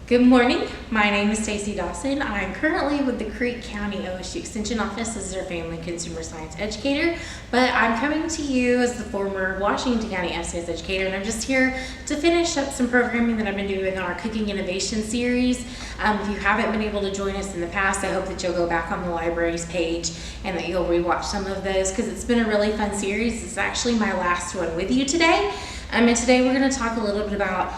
Good morning. My name is Stacey Dawson. I'm currently with the Creek County OSU Extension Office as their Family Consumer Science Educator, but I'm coming to you as the former Washington County SDS Educator, and I'm just here to finish up some programming that I've been doing on our Cooking Innovation series. If you haven't been able to join us in the past, I hope that you'll go back on the library's page and that you'll rewatch some of those because it's been a really fun series. It's actually my last one with you today. And today we're going to talk a little bit about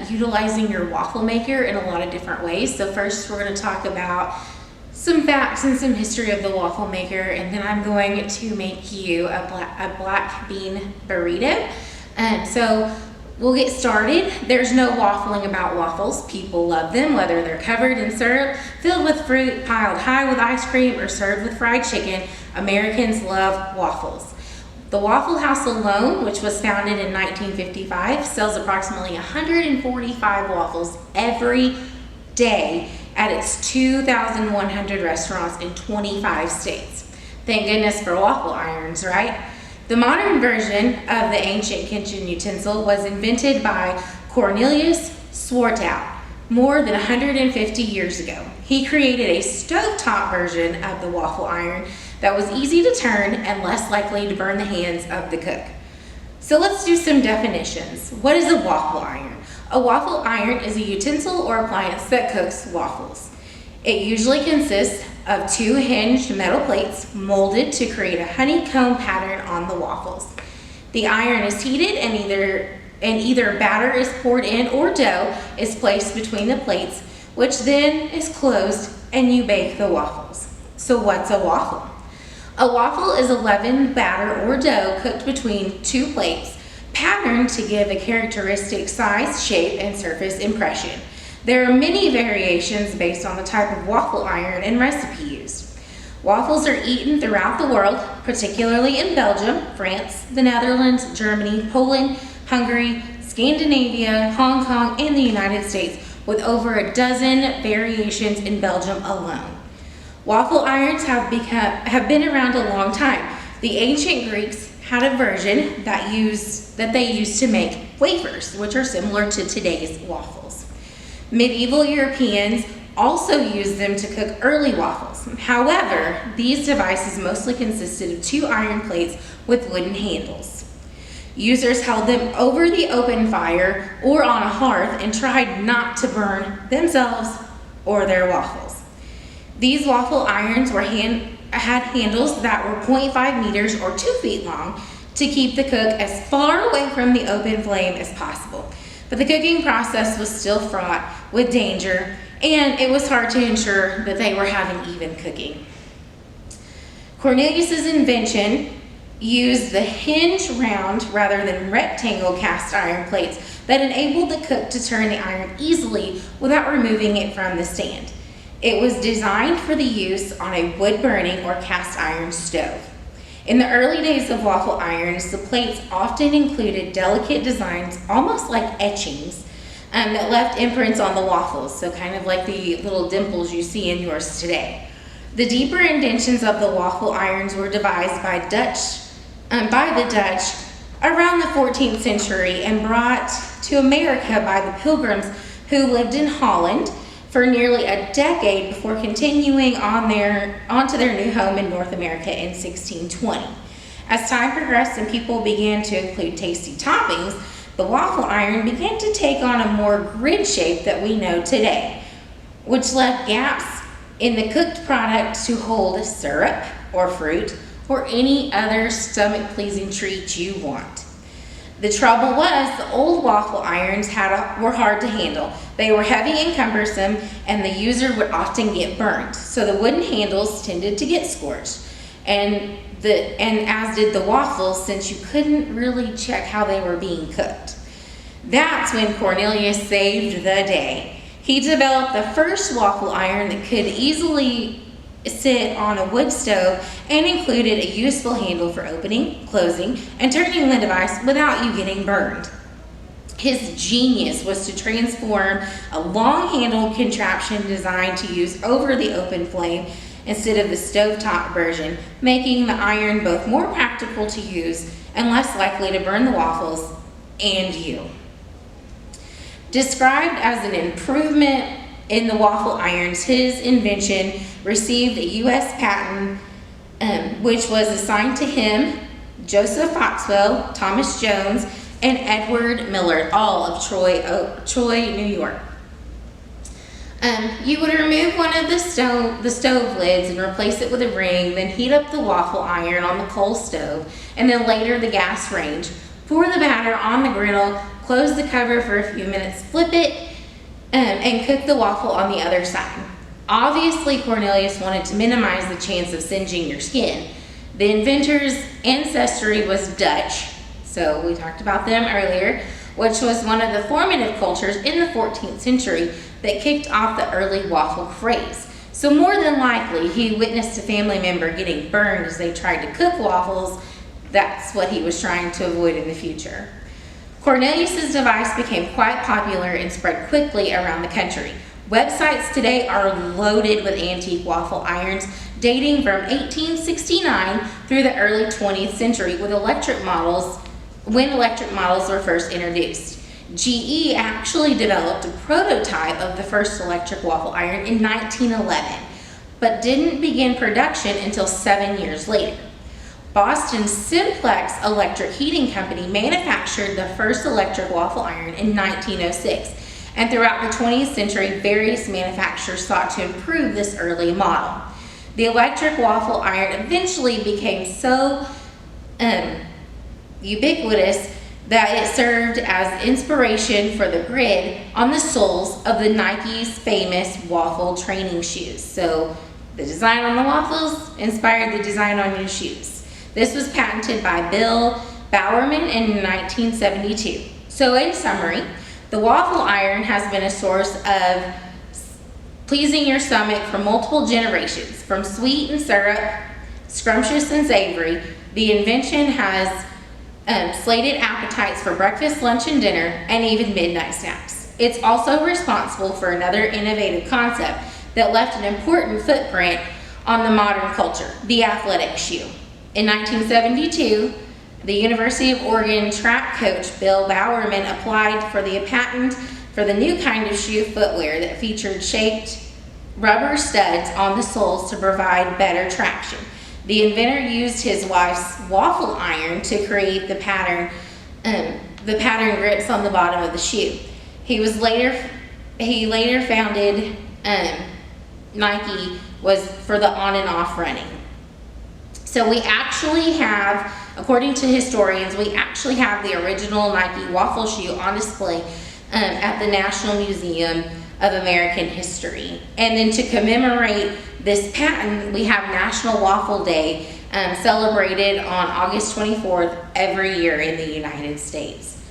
utilizing your waffle maker in a lot of different ways. So first we're going to talk about some facts and some history of the waffle maker, and then I'm going to make you a black bean burrito. So we'll get started. There's no waffling about waffles. People love them, whether they're covered in syrup, filled with fruit, piled high with ice cream, or served with fried chicken. Americans love waffles. The Waffle House alone, which was founded in 1955, sells approximately 145 waffles every day at its 2,100 restaurants in 25 states. Thank goodness for waffle irons, right? The modern version of the ancient kitchen utensil was invented by Cornelius Swartout more than 150 years ago. He created a stovetop version of the waffle iron that was easy to turn and less likely to burn the hands of the cook. So let's do some definitions. What is a waffle iron? A waffle iron is a utensil or appliance that cooks waffles. It usually consists of two hinged metal plates molded to create a honeycomb pattern on the waffles. The iron is heated and either batter is poured in or dough is placed between the plates, which then is closed and you bake the waffles. So what's a waffle? A waffle is a leavened batter or dough cooked between two plates, patterned to give a characteristic size, shape, and surface impression. There are many variations based on the type of waffle iron and recipe used. Waffles are eaten throughout the world, particularly in Belgium, France, the Netherlands, Germany, Poland, Hungary, Scandinavia, Hong Kong, and the United States, with over a dozen variations in Belgium alone. Waffle irons have been around a long time. The ancient Greeks had a version that they used to make wafers, which are similar to today's waffles. Medieval Europeans also used them to cook early waffles. However, these devices mostly consisted of two iron plates with wooden handles. Users held them over the open fire or on a hearth and tried not to burn themselves or their waffles. These waffle irons had handles that were 0.5 meters or 2 feet long to keep the cook as far away from the open flame as possible. But the cooking process was still fraught with danger, and it was hard to ensure that they were having even cooking. Cornelius's invention used the hinge round rather than rectangle cast iron plates that enabled the cook to turn the iron easily without removing it from the stand. It was designed for the use on a wood-burning or cast iron stove. In the early days of waffle irons, the plates often included delicate designs, almost like etchings, that left imprints on the waffles, so kind of like the little dimples you see in yours today. The deeper indentions of the waffle irons were devised by the Dutch around the 14th century and brought to America by the Pilgrims who lived in Holland for nearly a decade before continuing onto their new home in North America in 1620. As time progressed and people began to include tasty toppings, the waffle iron began to take on a more grid shape that we know today, which left gaps in the cooked product to hold syrup or fruit or any other stomach-pleasing treat you want. The trouble was the old waffle irons were hard to handle. They were heavy and cumbersome, and the user would often get burned. So the wooden handles tended to get scorched, and as did the waffles, since you couldn't really check how they were being cooked. That's when Cornelius saved the day. He developed the first waffle iron that could easily sit on a wood stove and included a useful handle for opening, closing, and turning the device without you getting burned. His genius was to transform a long-handled contraption designed to use over the open flame instead of the stovetop version, making the iron both more practical to use and less likely to burn the waffles and you. Described as an improvement in the waffle irons, his invention received a U.S. patent, which was assigned to him, Joseph Foxwell, Thomas Jones, and Edward Millard, all of Troy, New York. You would remove one of the stove lids and replace it with a ring, then heat up the waffle iron on the coal stove, and then later the gas range. Pour the batter on the griddle, close the cover for a few minutes, flip it, and cook the waffle on the other side. Obviously, Cornelius wanted to minimize the chance of singeing your skin. The inventor's ancestry was Dutch, so we talked about them earlier, which was one of the formative cultures in the 14th century that kicked off the early waffle craze. So more than likely, he witnessed a family member getting burned as they tried to cook waffles. That's what he was trying to avoid in the future. Cornelius's device became quite popular and spread quickly around the country. Websites today are loaded with antique waffle irons dating from 1869 through the early 20th century when electric models were first introduced. GE actually developed a prototype of the first electric waffle iron in 1911, but didn't begin production until 7 years later. Boston's Simplex Electric Heating Company manufactured the first electric waffle iron in 1906, and throughout the 20th century, various manufacturers sought to improve this early model. The electric waffle iron eventually became so ubiquitous that it served as inspiration for the grid on the soles of the Nike's famous waffle training shoes. So the design on the waffles inspired the design on your shoes. This was patented by Bill Bowerman in 1972. So in summary, the waffle iron has been a source of pleasing your stomach for multiple generations. From sweet and syrup, scrumptious and savory, the invention has slated appetites for breakfast, lunch, and dinner, and even midnight snacks. It's also responsible for another innovative concept that left an important footprint on the modern culture, the athletic shoe. In 1972, the University of Oregon track coach Bill Bowerman applied for the patent for the new kind of shoe footwear that featured shaped rubber studs on the soles to provide better traction. The inventor used his wife's waffle iron to create the pattern grips on the bottom of the shoe. He later founded Nike was for the on and off running. So we actually have, according to historians, we actually have the original Nike waffle shoe on display at the National Museum of American History. And then to commemorate this patent, we have National Waffle Day celebrated on August 24th every year in the United States.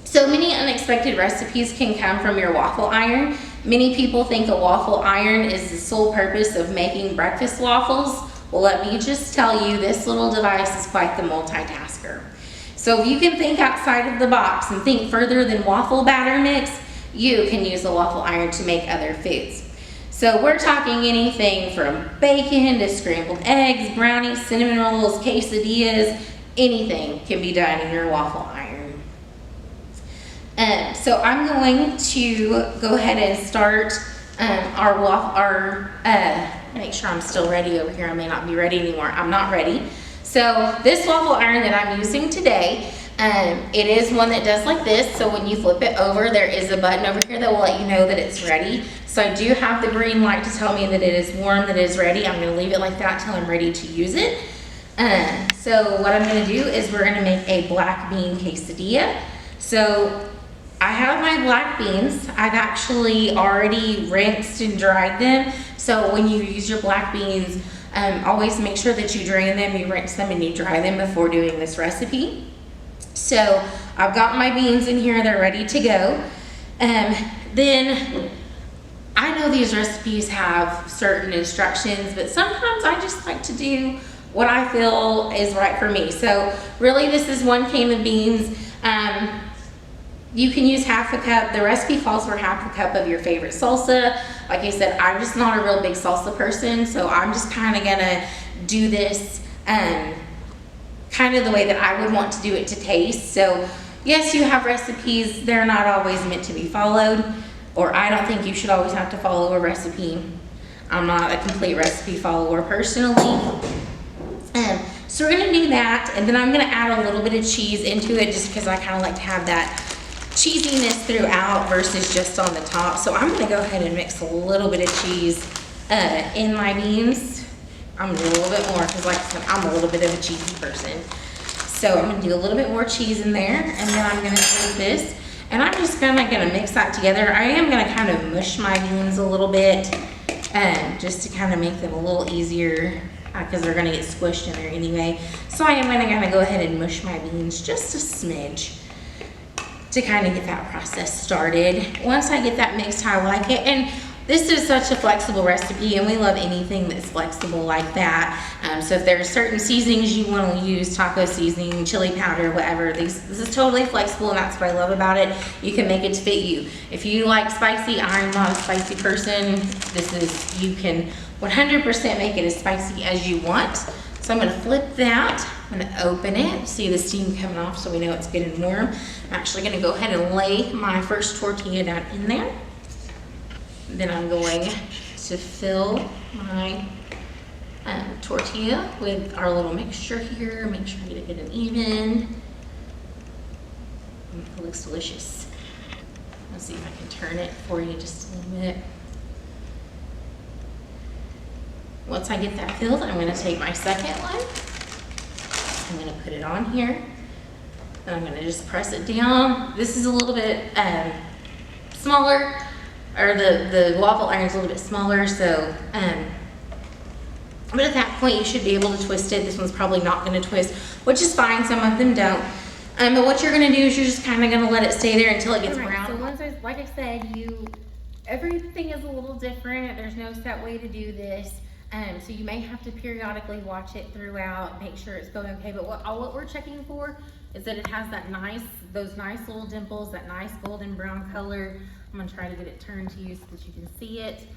So many unexpected recipes can come from your waffle iron. Many people think a waffle iron is the sole purpose of making breakfast waffles. Well, let me just tell you, this little device is quite the multitasker. So if you can think outside of the box and think further than waffle batter mix, you can use a waffle iron to make other foods. So we're talking anything from bacon to scrambled eggs, brownies, cinnamon rolls, quesadillas, anything can be done in your waffle iron. So I'm going to go ahead and start make sure I'm still ready over here. I may not be ready anymore. I'm not ready. So this waffle iron that I'm using today, it is one that does like this. So when you flip it over, there is a button over here that will let you know that it's ready. So I do have the green light to tell me that it is warm, that it is ready. I'm going to leave it like that until I'm ready to use it. So what I'm going to do is we're going to make a black bean quesadilla. So I have my black beans. I've actually already rinsed and dried them. So when you use your black beans, always make sure that you drain them, you rinse them, and you dry them before doing this recipe. So I've got my beans in here, they're ready to go. Then I know these recipes have certain instructions, but sometimes I just like to do what I feel is right for me. So really this is 1 can of beans. You can use half a cup. The recipe calls for half a cup of your favorite salsa. Like I said, I'm just not a real big salsa person, so I'm just kind of gonna do this kind of the way that I would want to do it to taste. So Yes, you have recipes. They're not always meant to be followed, or I don't think you should always have to follow a recipe. I'm not a complete recipe follower personally. So we're gonna do that, and then I'm gonna add a little bit of cheese into it just because I kind of like to have that cheesiness throughout versus just on the top. So I'm gonna go ahead and mix a little bit of cheese in my beans. I'm gonna do a little bit more because like I said, I'm a little bit of a cheesy person. So I'm gonna do a little bit more cheese in there, and then I'm gonna take this, and I'm just gonna mix that together. I am gonna kind of mush my beans a little bit, just to kind of make them a little easier, because they're gonna get squished in there anyway. So I am gonna go ahead and mush my beans just a smidge to kind of get that process started. Once I get that mixed how I like it, and this is such a flexible recipe, and we love anything that's flexible like that. So if there are certain seasonings you want to use, taco seasoning, chili powder, whatever, this is totally flexible, and that's what I love about it. You can make it to fit you. If you like spicy, I'm not a spicy person. You can 100% make it as spicy as you want. So I'm gonna flip that, I'm gonna open it, see the steam coming off so we know it's good and warm. I'm actually gonna go ahead and lay my first tortilla down in there. Then I'm going to fill my tortilla with our little mixture here. Make sure I get it good and even. It looks delicious. Let's see if I can turn it for you just a little bit. Once I get that filled, I'm going to take my second one. I'm going to put it on here. And I'm going to just press it down. This is a little bit smaller, or the waffle iron is a little bit smaller, so but at that point you should be able to twist it. This one's probably not going to twist, which is fine. Some of them don't. But what you're going to do is you're just kind of going to let it stay there until it gets brown. So once like I said, everything is a little different. There's no set way to do this. So you may have to periodically watch it throughout, make sure it's going okay. But what we're checking for is that it has those nice little dimples, that nice golden brown color. I'm gonna try to get it turned to you so that you can see it.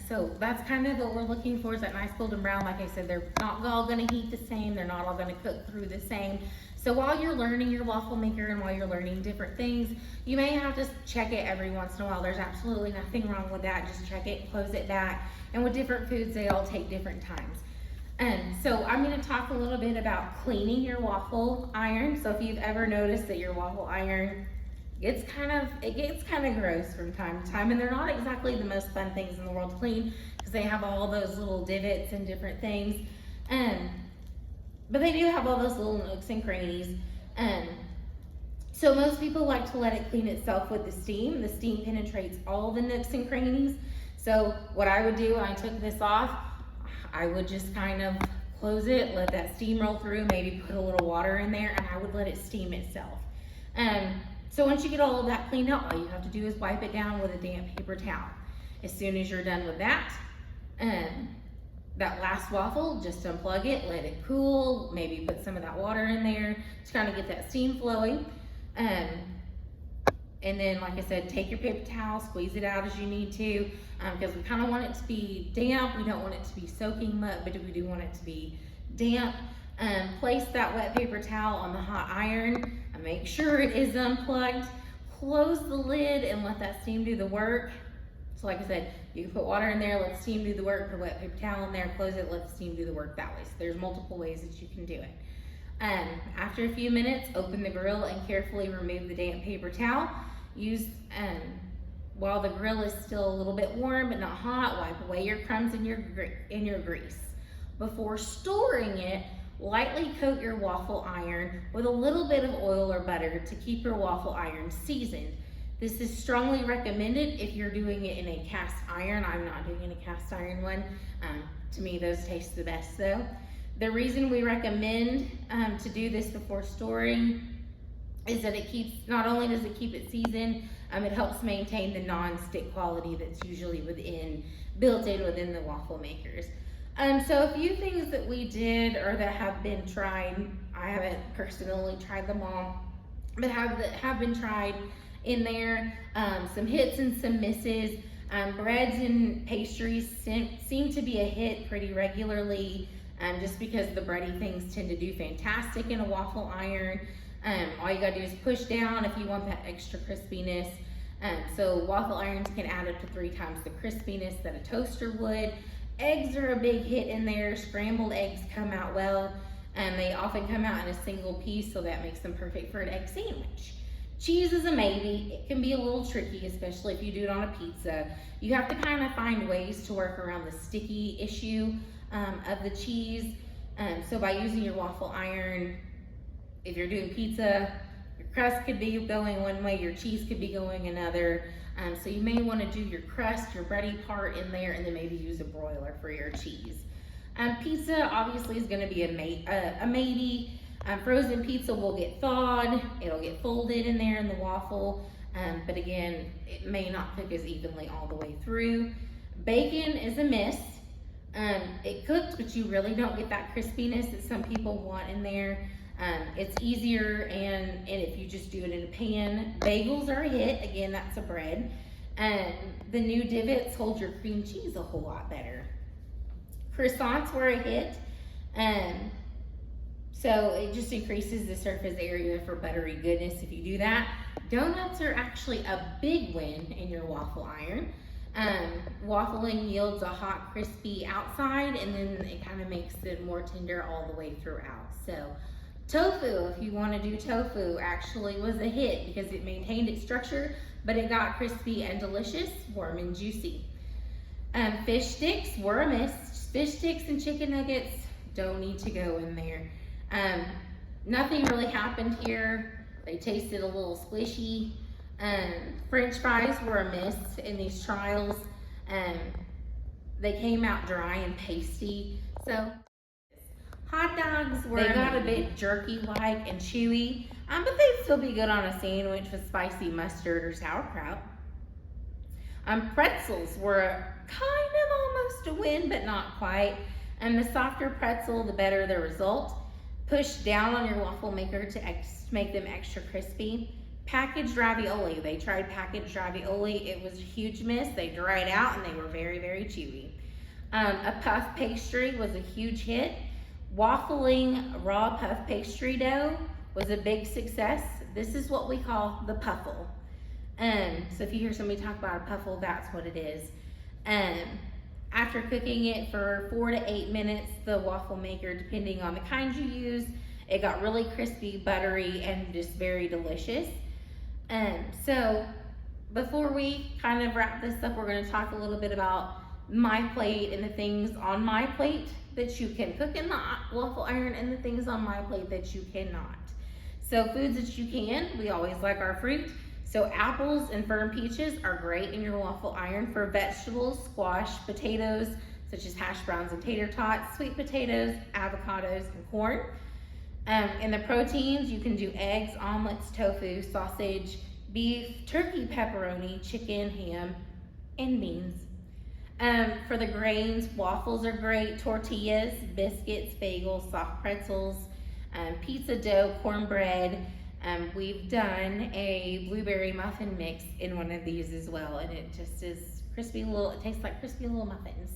So that's kind of what we're looking for, is that nice golden brown. Like I said, they're not all gonna heat the same. They're not all gonna cook through the same. So while you're learning your waffle maker and while you're learning different things, you may have to check it every once in a while. There's absolutely nothing wrong with that. Just check it, close it back. And with different foods, they all take different times. So I'm going to talk a little bit about cleaning your waffle iron. So if you've ever noticed that your waffle iron gets kind of gross from time to time, and they're not exactly the most fun things in the world to clean because they have all those little divots and different things. But they do have all those little nooks and crannies. So most people like to let it clean itself with the steam. The steam penetrates all the nooks and crannies. So what I would do when I took this off, I would just kind of close it, let that steam roll through, maybe put a little water in there, and I would let it steam itself. So once you get all of that cleaned out, all you have to do is wipe it down with a damp paper towel. As soon as you're done with that, that last waffle, just unplug it, let it cool, maybe put some of that water in there to kind of get that steam flowing. And then, like I said, take your paper towel, squeeze it out as you need to, because we kind of want it to be damp. We don't want it to be soaking wet, but we do want it to be damp. Place that wet paper towel on the hot iron and make sure it is unplugged. Close the lid and let that steam do the work. So like I said, you can put water in there, let the steam do the work, put a wet paper towel in there, close it, let the steam do the work that way. So there's multiple ways that you can do it. After a few minutes, open the grill and carefully remove the damp paper towel. While the grill is still a little bit warm but not hot, wipe away your crumbs and your grease. Before storing it, lightly coat your waffle iron with a little bit of oil or butter to keep your waffle iron seasoned. This is strongly recommended if you're doing it in a cast iron. I'm not doing it in a cast iron one. To me, those taste the best though. The reason we recommend to do this before storing is that not only does it keep it seasoned, it helps maintain the non-stick quality that's usually built in within the waffle makers. So a few things that we did or that have been tried, I haven't personally tried them all, but have been tried in there, some hits and some misses. Breads and pastries seem to be a hit pretty regularly, just because the bready things tend to do fantastic in a waffle iron. All you gotta do is push down if you want that extra crispiness. So waffle irons can add up to 3 times the crispiness that a toaster would. Eggs are a big hit in there. Scrambled eggs come out well, and they often come out in a single piece, so that makes them perfect for an egg sandwich. Cheese is a maybe. It can be a little tricky, especially if you do it on a pizza. You have to kind of find ways to work around the sticky issue of the cheese. So by using your waffle iron, if you're doing pizza, your crust could be going one way, your cheese could be going another. So you may want to do your crust, your bready part in there, and then maybe use a broiler for your cheese. Pizza obviously is going to be a maybe. Frozen pizza will get thawed, it'll get folded in there in the waffle, but again, it may not cook as evenly all the way through. Bacon is a miss. It cooks, but you really don't get that crispiness that some people want in there. It's easier, and if you just do it in a pan. Bagels are a hit. Again, that's a bread. The new divots hold your cream cheese a whole lot better. Croissants were a hit. So it just increases the surface area for buttery goodness if you do that. Donuts are actually a big win in your waffle iron. Waffling yields a hot, crispy outside, and then it kind of makes it more tender all the way throughout. So tofu, if you want to do tofu, actually was a hit because it maintained its structure, but it got crispy and delicious, warm and juicy. Fish sticks were a miss. Fish sticks and chicken nuggets don't need to go in there. Nothing really happened here. They tasted a little squishy. French fries were a miss in these trials. They came out dry and pasty. So hot dogs were, they got a bit jerky-like and chewy, but they'd still be good on a sandwich with spicy mustard or sauerkraut. Pretzels were kind of almost a win, but not quite. And the softer pretzel, the better the result. Push down on your waffle maker to make them extra crispy. Packaged ravioli. They tried packaged ravioli. It was a huge miss. They dried out and they were very, very chewy. A puff pastry was a huge hit. Waffling raw puff pastry dough was a big success. This is what we call the puffle. So if you hear somebody talk about a puffle, that's what it is. After cooking it for 4 to 8 minutes, the waffle maker, depending on the kind you use, it got really crispy, buttery, and just very delicious. So before we kind of wrap this up, we're going to talk a little bit about my plate and the things on my plate that you can cook in the waffle iron and the things on my plate that you cannot. So foods that you can, we always like our fruit. So apples and firm peaches are great in your waffle iron. For vegetables, squash, potatoes, such as hash browns and tater tots, sweet potatoes, avocados, and corn. In the proteins, you can do eggs, omelets, tofu, sausage, beef, turkey, pepperoni, chicken, ham, and beans. For the grains, waffles are great, tortillas, biscuits, bagels, soft pretzels, pizza dough, cornbread. We've done a blueberry muffin mix in one of these as well, and it just is crispy little, it tastes like crispy little muffins.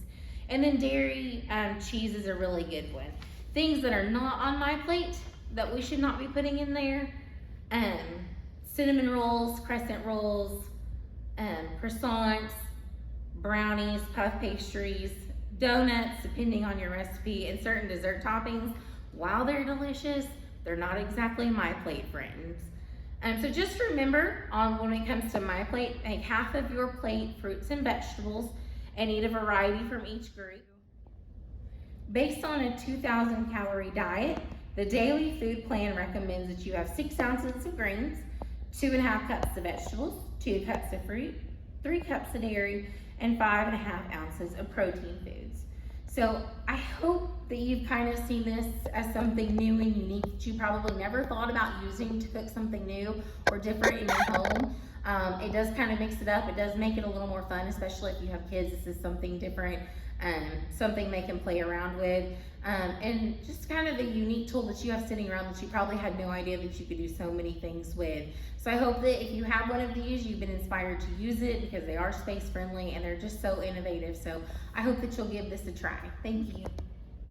And then dairy cheese is a really good one. Things that are not on my plate that we should not be putting in there, cinnamon rolls, crescent rolls, croissants, brownies, puff pastries, donuts, depending on your recipe, and certain dessert toppings. While they're delicious, they're not exactly my plate, friends. So just remember, when it comes to my plate, make half of your plate fruits and vegetables and eat a variety from each group. Based on a 2,000 calorie diet, the daily food plan recommends that you have 6 ounces of greens, 2.5 cups of vegetables, 2 cups of fruit, 3 cups of dairy, and 5.5 ounces of protein foods. So I hope that you've kind of seen this as something new and unique that you probably never thought about using to cook something new or different in your home. It does kind of mix it up. It does make it a little more fun, especially if you have kids. This is something different, something they can play around with, and just kind of a unique tool that you have sitting around that you probably had no idea that you could do so many things with. So I hope that if you have one of these, you've been inspired to use it because they are space friendly and they're just so innovative. So I hope that you'll give this a try. Thank you.